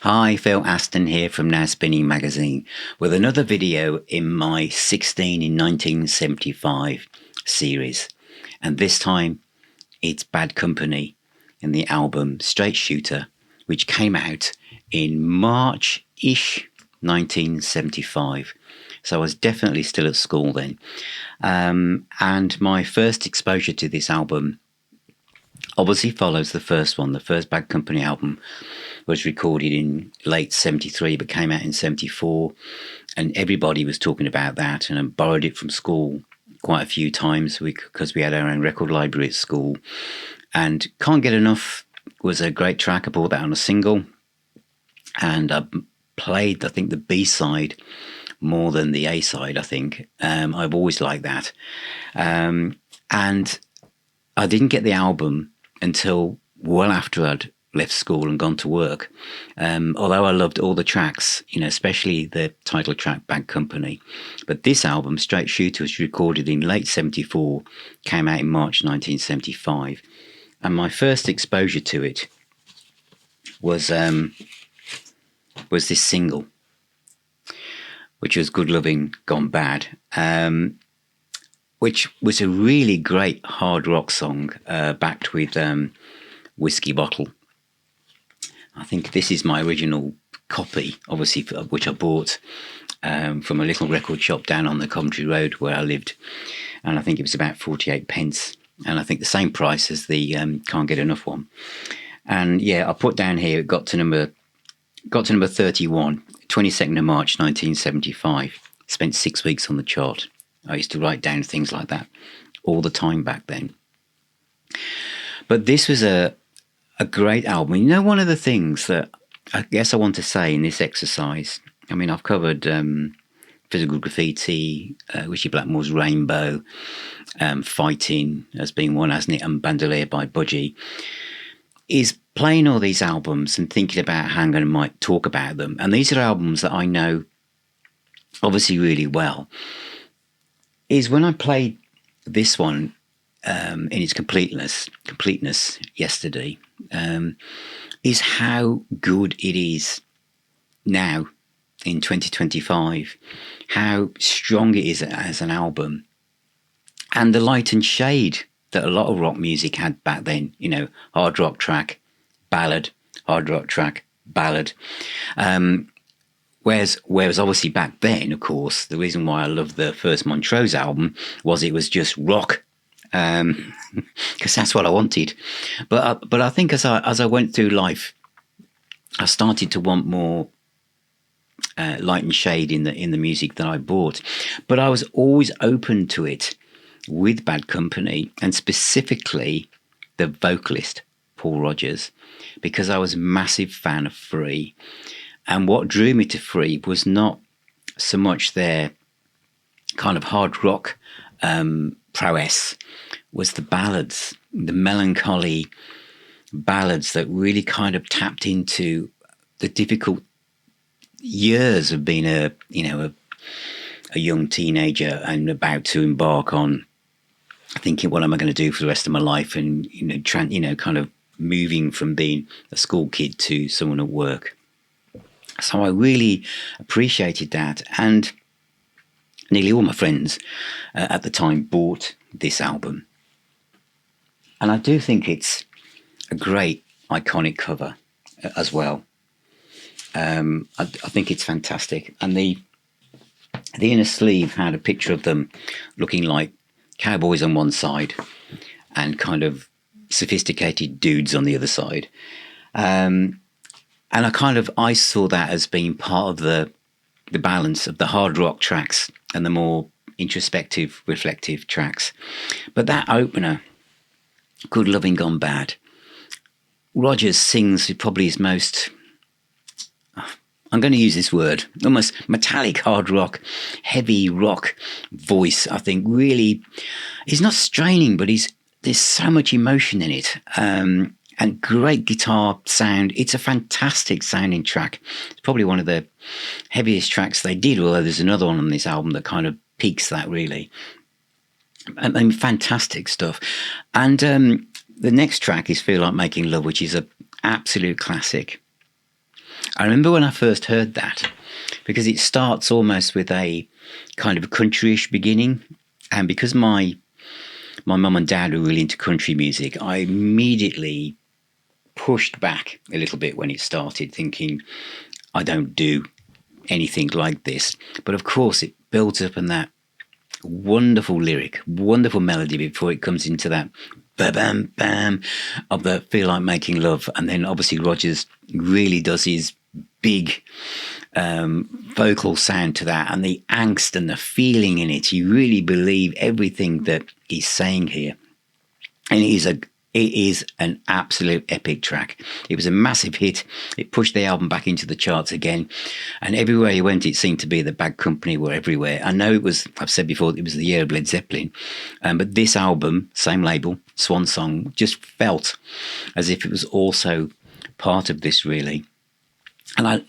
Hi, Phil Aston here from Now Spinning Magazine with another video in my 16 in 1975 series. And this time it's Bad Company in the album Straight Shooter, which came out in March-ish 1975. So I was definitely still at school then. And my first exposure to this album obviously follows the first one. The first Bad Company album was recorded in late 73 but came out in 74, and everybody was talking about that, and I borrowed it from school quite a few times because we had our own record library at school. And Can't Get Enough was a great track. I bought that on a single, and I played, I think, the B-side more than the A-side, I think. I've always liked that. And I didn't get the album until well after I'd left school and gone to work. Although I loved all the tracks, especially the title track, Bad Company. But this album, Straight Shooter, was recorded in late 74, came out in March 1975. And my first exposure to it was this single, which was Lovin Gone Bad, which was a really great hard rock song backed with Whiskey Bottle. I think this is my original copy, obviously, which I bought from a little record shop down on the Coventry Road where I lived. And I think it was about 48 pence. And I think the same price as the Can't Get Enough one. And yeah, I put down here, it got to number 31, 22nd of March 1975. Spent 6 weeks on the chart. I used to write down things like that all the time back then. But this was a great album. One of the things that I guess I want to say in this exercise, I've covered Physical Graffiti, Richie Blackmore's Rainbow, Fighting has been one, hasn't it, and Bandolier by Budgie, is playing all these albums and thinking about how I'm going to might talk about them. And these are albums that I know obviously really well. Is when I played this one in its completeness yesterday, is how good it is now in 2025, how strong it is as an album, and the light and shade that a lot of rock music had back then. Hard rock track, ballad, hard rock track, ballad. Whereas obviously back then, of course, the reason why I loved the first Montrose album was it was just rock, because that's what I wanted. But I think as I went through life, I started to want more light and shade in the music that I bought. But I was always open to it with Bad Company, and specifically the vocalist Paul Rodgers, because I was a massive fan of Free. And what drew me to Free was not so much their kind of hard rock prowess, was the ballads, the melancholy ballads that really kind of tapped into the difficult years of being a young teenager and about to embark on thinking, what am I going to do for the rest of my life? And, kind of moving from being a school kid to someone at work. So I really appreciated that, and nearly all my friends at the time bought this album. And I do think it's a great, iconic cover as well. I think it's fantastic. And the inner sleeve had a picture of them looking like cowboys on one side and kind of sophisticated dudes on the other side. And I saw that as being part of the balance of the hard rock tracks and the more introspective, reflective tracks. But that opener, Lovin Gone Bad, Rodgers sings with probably his most, I'm going to use this word, almost metallic hard rock, heavy rock voice. I think really, he's not straining, but there's so much emotion in it. And great guitar sound. It's a fantastic sounding track. It's probably one of the heaviest tracks they did, although there's another one on this album that kind of peaks that, really. Fantastic stuff. And the next track is Feel Like Making Love, which is an absolute classic. I remember when I first heard that, because it starts almost with a kind of a countryish beginning, and because my mum and dad were really into country music, I immediately pushed back a little bit when it started, thinking I don't do anything like this. But of course, it builds up in that wonderful lyric, wonderful melody before it comes into that bam bam of the Feel Like Making Love, and then obviously Rodgers really does his big vocal sound to that, and the angst and the feeling in it. You really believe everything that he's saying here, and it is an absolute epic track. It was a massive hit. It pushed the album back into the charts again, and everywhere he went, it seemed to be the Bad Company were everywhere. I know it was, I've said before, it was the year of Led Zeppelin, but this album, same label, Swan Song, just felt as if it was also part of this, really. And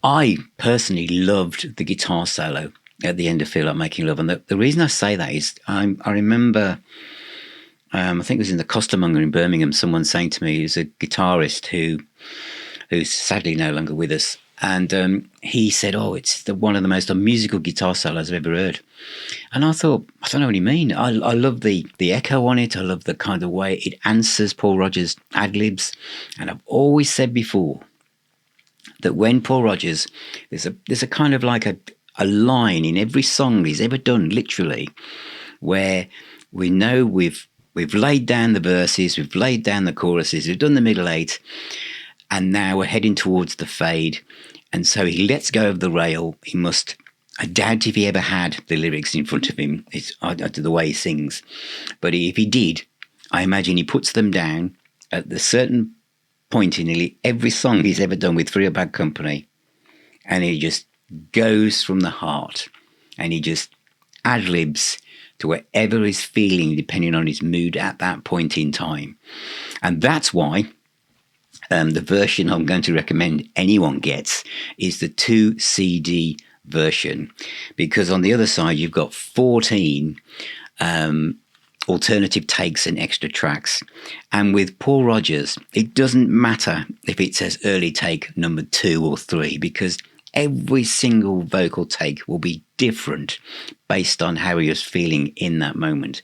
I personally loved the guitar solo at the end of Feel Like Making Love, and the reason I say that is I remember. I think it was in the Costermonger in Birmingham, someone saying to me, he's a guitarist who's sadly no longer with us. And he said, oh, it's one of the most unmusical guitar solos I've ever heard. And I thought, I don't know what you mean. I love the echo on it. I love the kind of way it answers Paul Rodgers' ad-libs. And I've always said before that when Paul Rodgers, there's a kind of like a line in every song he's ever done, literally, where we know we've laid down the verses, we've laid down the choruses, we've done the middle eight, and now we're heading towards the fade. And so he lets go of the rail. He must, I doubt if he ever had the lyrics in front of him, the way he sings. But if he did, I imagine he puts them down at the certain point in nearly every song he's ever done with Free or Bad Company. And he just goes from the heart, and he just ad-libs to whatever he's feeling, depending on his mood at that point in time. And that's why the version I'm going to recommend anyone gets is the 2 CD version, because on the other side, you've got 14 alternative takes and extra tracks. And with Paul Rodgers, it doesn't matter if it says early take number 2 or 3, because every single vocal take will be different based on how he was feeling in that moment.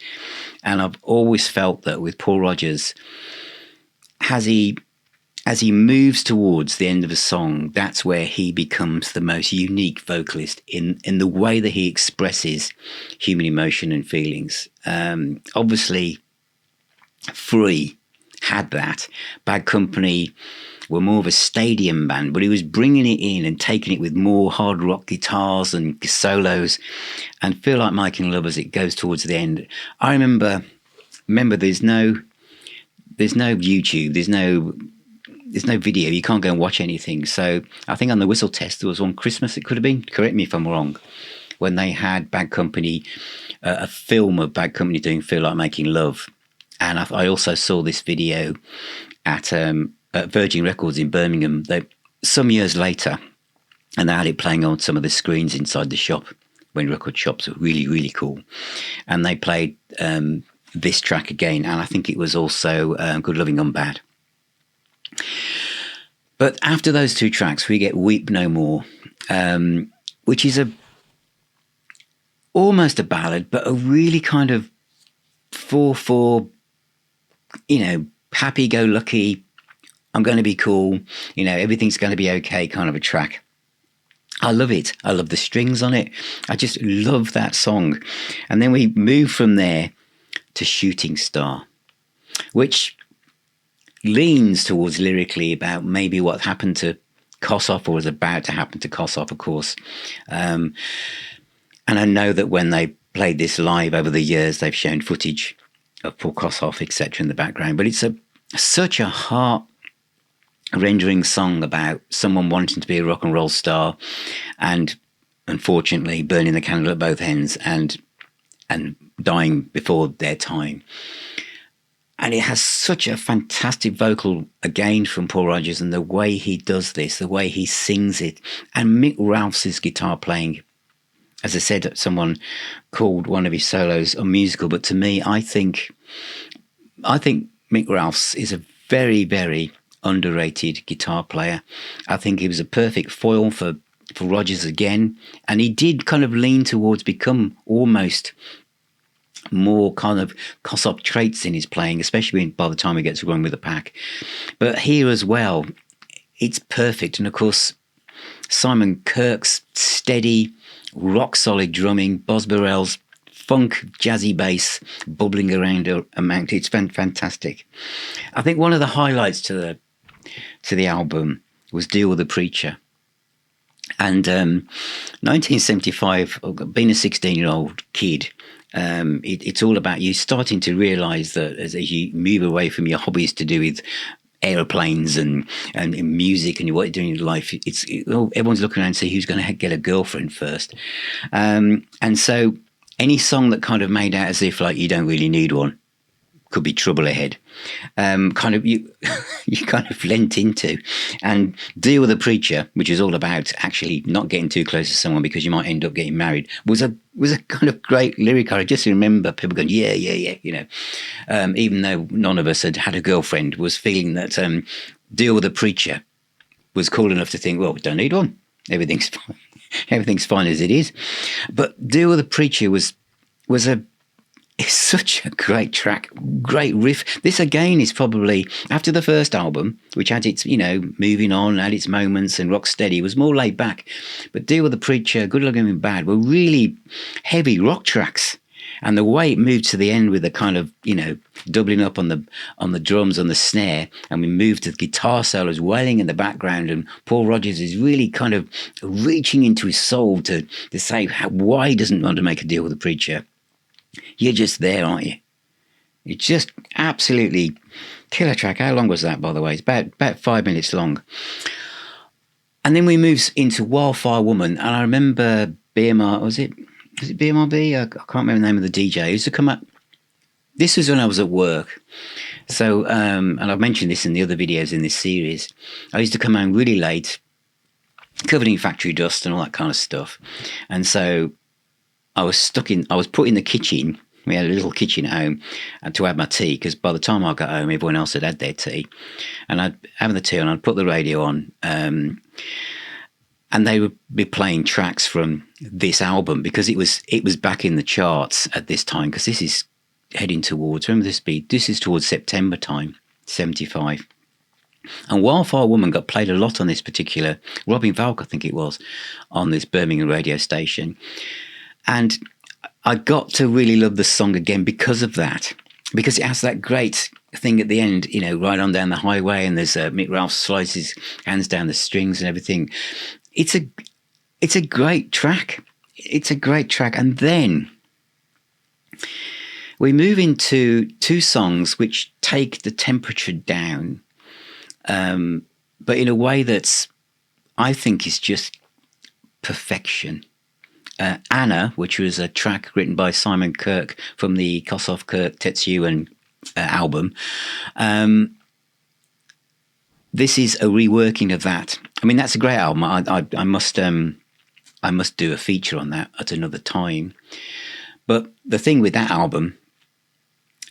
And I've always felt that with Paul Rodgers, as he moves towards the end of a song, that's where he becomes the most unique vocalist in the way that he expresses human emotion and feelings. Obviously, Free had that. Bad Company were more of a stadium band, but he was bringing it in and taking it with more hard rock guitars and solos, and Feel Like Making Love as it goes towards the end. I remember there's no YouTube, there's no video, you can't go and watch anything. So I think on the Whistle Test, there was one Christmas, it could have been, correct me if I'm wrong, when they had Bad Company, a film of Bad Company doing Feel Like Making Love. And I also saw this video at Virgin Records in Birmingham some years later, and they had it playing on some of the screens inside the shop when record shops were really, really cool. And they played this track again, and I think it was also Good Lovin Gone Bad. But after those 2 tracks, we get Weep No More, which is almost a ballad, but a really kind of 4/4, happy-go-lucky, I'm going to be cool, everything's going to be okay kind of a track. I love it. I love the strings on it. I just love that song. And then we move from there to Shooting Star, which leans towards lyrically about maybe what happened to Kossoff, or was about to happen to Kossoff, of course. And I know that when they played this live over the years, they've shown footage of Paul Kossoff, etc. in the background. But it's such a heart-rendering song about someone wanting to be a rock and roll star and unfortunately burning the candle at both ends and dying before their time. And it has such a fantastic vocal, again, from Paul Rodgers, and the way he does this, the way he sings it. And Mick Ralph's guitar playing, as I said, someone called one of his solos unmusical, but to me, I think Mick Ralph's is a very, very underrated guitar player. I think he was a perfect foil for Rodgers again, and he did kind of lean towards become almost more kind of Kossoff traits in his playing, especially by the time he gets Run with the Pack. But here as well, it's perfect. And of course, Simon Kirke's steady, rock solid drumming, Boz Burrell's funk jazzy bass bubbling around amount. It's fantastic. I think one of the highlights to the album was Deal with the Preacher. And 1975, being a 16-year-old kid, it's all about you starting to realise that as you move away from your hobbies to do with aeroplanes and music and what you're doing in life, everyone's looking around and see who's going to get a girlfriend first. And so any song that kind of made out as if like you don't really need one could be trouble ahead. Kind of you kind of lent into, and Deal with the Preacher, which is all about actually not getting too close to someone because you might end up getting married, was a kind of great lyric. I just remember people going, yeah, you know, even though none of us had a girlfriend, was feeling that Deal with the Preacher was cool enough to think, well, we don't need one. Everything's fine. Everything's fine as it is. But Deal with the Preacher was it's such a great track, great riff. This again is probably after the first album, which had its, you know, moving on, had its moments, and Rocksteady was more laid back. But Deal with the Preacher, Good Lovin' Bad were really heavy rock tracks. And the way it moved to the end with the kind of, you know, doubling up on the drums, on the snare, and we moved to the guitar solos wailing in the background, and Paul Rodgers is really kind of reaching into his soul to say why he doesn't want to make a deal with the preacher. You're just there, aren't you? It's just absolutely killer track. How long was that, by the way? It's about 5 minutes long. And then we move into Wildfire Woman, and I remember BMR, was it BMRB? I can't remember the name of the DJ. He used to come up. This was when I was at work. So, and I've mentioned this in the other videos in this series. I used to come home really late, covered in factory dust and all that kind of stuff. And so I was put in the kitchen. We had a little kitchen at home to have my tea, because by the time I got home, everyone else had their tea. And I'd have the tea on, I'd put the radio on, and they would be playing tracks from this album, because it was back in the charts at this time, because this is heading towards, this is towards September time, 75. And Wildfire Woman got played a lot on this particular, Robin Valk, I think it was, on this Birmingham radio station. And I got to really love the song again because of that, because it has that great thing at the end, you know, right on down the highway, and there's Mick Ralph slides his hands down the strings and everything. It's a great track. It's a great track. And then we move into two songs which take the temperature down, but in a way that's, I think, is just perfection. Anna, which was a track written by Simon Kirke from the Kossoff, Kirke, Tetsu and album. This is a reworking of that. I mean, that's a great album. I must do a feature on that at another time. But the thing with that album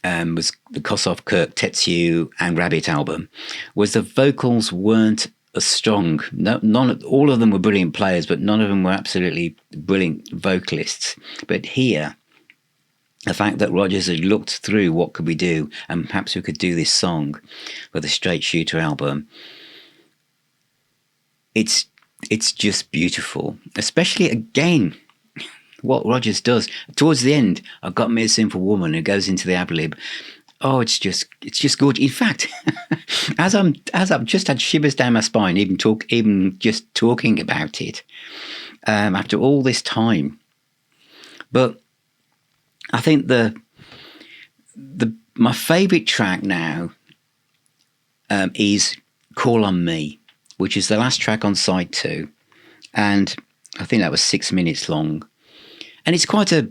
was the Kossoff, Kirke, Tetsu and Rabbit album, was the vocals weren't as strong. All of them were brilliant players, but none of them were absolutely brilliant vocalists. But here, the fact that Rodgers had looked through what could we do, and perhaps we could do this song for the Straight Shooter album, it's just beautiful. Especially, again, what Rodgers does towards the end. I've got me a Sinful Woman, who goes into the ad-lib. Oh, it's just gorgeous. In fact, as I've just had shivers down my spine, even just talking about it, after all this time. But I think my favourite track now is Call on Me, which is the last track on side 2, and I think that was 6 minutes long, and it's quite a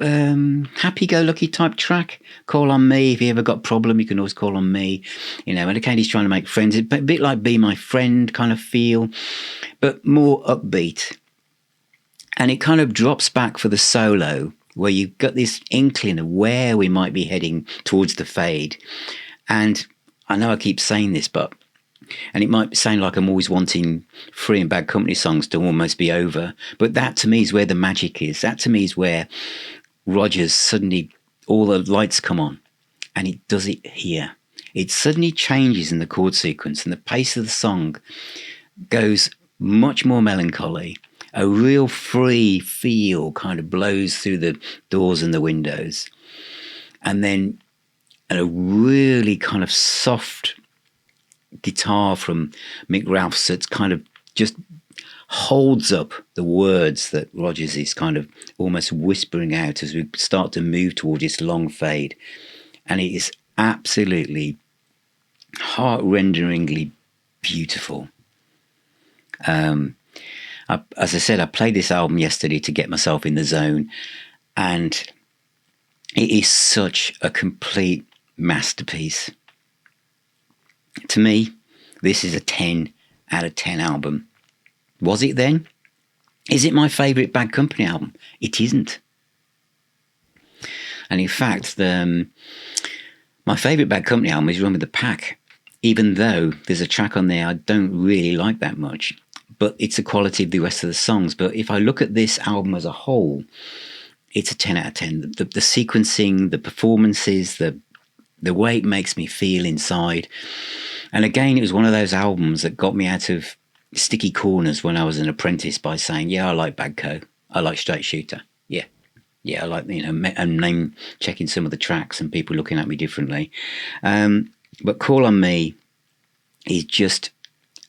happy-go-lucky type track. Call on me. If you ever got a problem, you can always call on me. You know, and okay, he's trying to make friends. It's a bit like Be My Friend kind of feel, but more upbeat. And it kind of drops back for the solo, where you've got this inkling of where we might be heading towards the fade. And I know I keep saying this, and it might sound like I'm always wanting Free and Bad Company songs to almost be over, but that to me is where the magic is. That to me is where Rodgers suddenly, all the lights come on, and he does it here. It suddenly changes in the chord sequence, and the pace of the song goes much more melancholy. A real free feel kind of blows through the doors and the windows. And then a really kind of soft guitar from Mick Ralphs that kind of just holds up the words that Rodgers is kind of almost whispering out as we start to move towards this long fade. And it is absolutely heart-renderingly beautiful. As I said, I played this album yesterday to get myself in the zone, and it is such a complete masterpiece. To me, this is a 10 out of 10 album. Was it then? Is it my favourite Bad Company album? It isn't. And in fact, my favourite Bad Company album is Run With The Pack, even though there's a track on there I don't really like that much. But it's the quality of the rest of the songs. But if I look at this album as a whole, it's a 10 out of 10. The sequencing, the performances, the way it makes me feel inside. And again, it was one of those albums that got me out of sticky corners when I was an apprentice by saying, yeah, I like Badco. I like Straight Shooter. Yeah, I like, and name checking some of the tracks and people looking at me differently. But Call on Me is just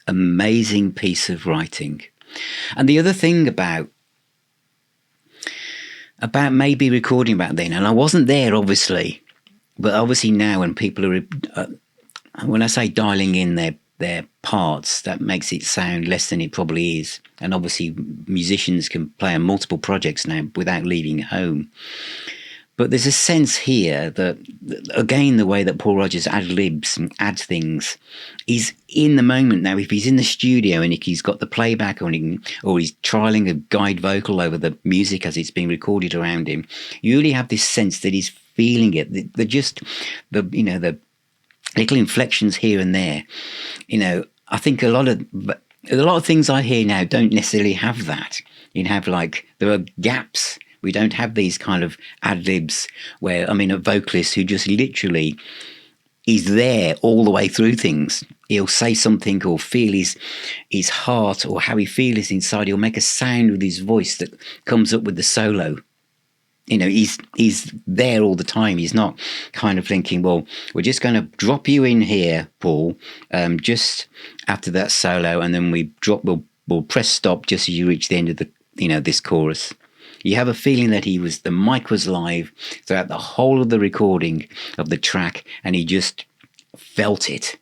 amazing piece of writing. And the other thing about maybe recording back then, and I wasn't there obviously, but obviously now when people are, when I say dialing in their parts, that makes it sound less than it probably is. And obviously musicians can play on multiple projects now without leaving home. But there's a sense here that, again, the way that Paul Rodgers ad-libs and adds things, he's in the moment now. If he's in the studio and he's got the playback or he's trialing a guide vocal over the music as it's being recorded around him, you really have this sense that he's feeling it. The little inflections here and there. I think a lot of things I hear now don't necessarily have that. There are gaps. We don't have these kind of ad-libs where, a vocalist who just literally is there all the way through things. He'll say something or feel his heart or how he feels inside. He'll make a sound with his voice that comes up with the solo. He's there all the time. He's not kind of thinking, well, we're just going to drop you in here, Paul, just after that solo, and then we'll press stop just as you reach the end of this chorus. You have a feeling that the mic was live throughout the whole of the recording of the track, and he just felt it.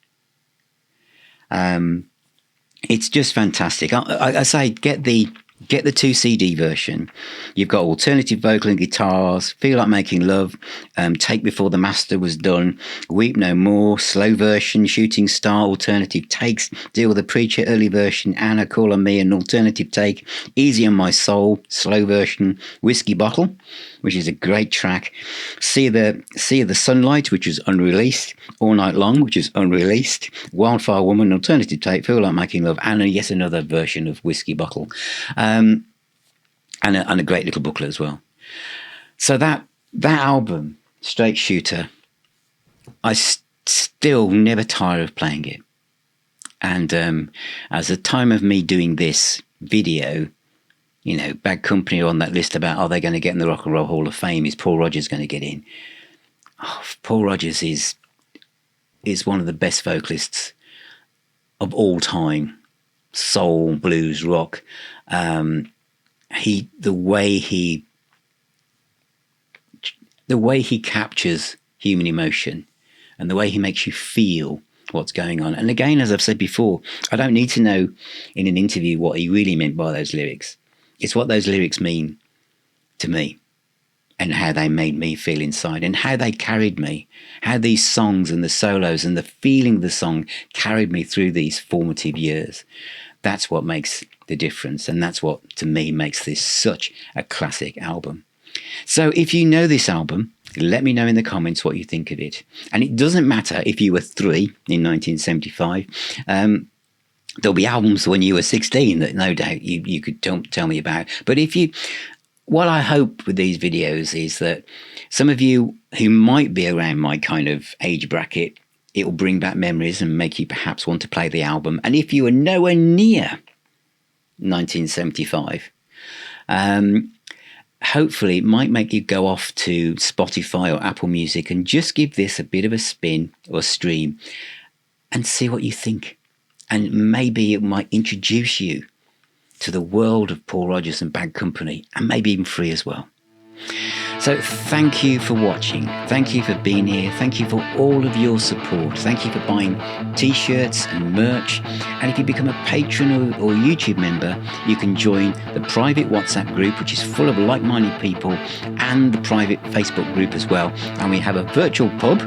It's just fantastic. I say, get the 2 CD version. You've got alternative vocal and guitars, Feel Like Making Love, Take Before the Master Was Done, Weep No More, slow version, Shooting Star, alternative takes, Deal with the Preacher, early version, Anna, Call on Me, an alternative take, Easy on My Soul, slow version, Whiskey Bottle, which is a great track, See the Sunlight, which is unreleased, All Night Long, which is unreleased, Wildfire Woman, alternative take, Feel Like Making Love, and yet another version of Whiskey Bottle. And a great little booklet as well. So that album, Straight Shooter, I still never tire of playing it. And as the time of me doing this video, Bad Company are on that list about are they going to get in the Rock and Roll Hall of Fame? Is Paul Rodgers going to get in? Paul Rodgers is one of the best vocalists of all time. Soul, blues, rock. The way he captures human emotion and the way he makes you feel what's going on. And again, as I've said before, I don't need to know in an interview what he really meant by those lyrics. It's what those lyrics mean to me and how they made me feel inside and how they carried me, how these songs and the solos and the feeling of the song carried me through these formative years. That's what makes the difference, and that's what, to me, makes this such a classic album. So if you know this album, Let me know in the comments what you think of it. And it doesn't matter if you were 3 in 1975. There'll be albums when you were 16 that no doubt you could tell me about. But what I hope with these videos is that some of you who might be around my kind of age bracket, it will bring back memories and make you perhaps want to play the album. And if you are nowhere near 1975, hopefully it might make you go off to Spotify or Apple Music and just give this a bit of a spin or stream and see what you think. And maybe it might introduce you to the world of Paul Rodgers and Bad Company, and maybe even Free as well. So thank you for watching. Thank you for being here. Thank you for all of your support. Thank you for buying t-shirts and merch. And if you become a patron or YouTube member, you can join the private WhatsApp group, which is full of like-minded people, and the private Facebook group as well. And we have a virtual pub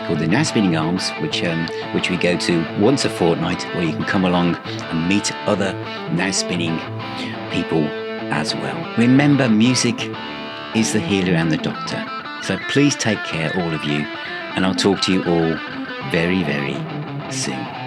called the Now Spinning Arms, which we go to once a fortnight, where you can come along and meet other Now Spinning people as well. Remember, music is the healer and the doctor. So please take care, all of you, and I'll talk to you all very, very soon.